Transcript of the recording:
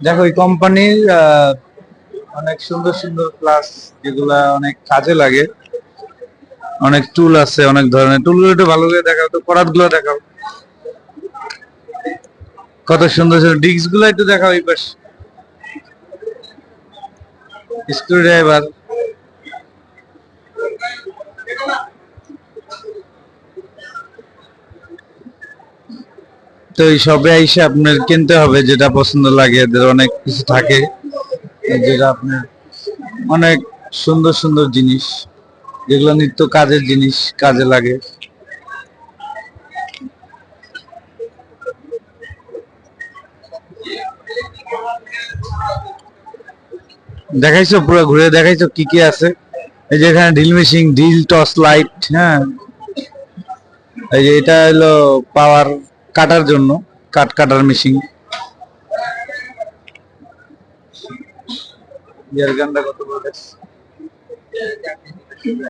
দেখো এই কোম্পানির অনেক সুন্দর সুন্দর ক্লাস, যেগুলা অনেক কাজে লাগে। অনেক টুল আছে, অনেক ধরনের টুলগুলো একটু ভালো করে দেখাও তো, প্রোডাক্ট গুলো দেখাও, কত সুন্দর সুন্দর ডিস্ক গুলো একটু দেখাও। এই পাশ স্ক্রু ড্রাইভার। তো এই সবে আইসে আপনার কিনতে হবে যেটা পছন্দ লাগে। এদের অনেক কিছু থাকে যেটা আপনার অনেক সুন্দর সুন্দর জিনিস, যেগুলো নিত্য কাজের জিনিস, কাজে লাগে। দেখাইছো, পুরো ঘুরে দেখাইছো কি কি আছে? এই যে এখানে drill machine, drill, torch light, হ্যাঁ। এই যে এটা হলো পাওয়ার কাটার জন্য, কাট কাটার মেশিন। ইয়ার গানটা কত বড়?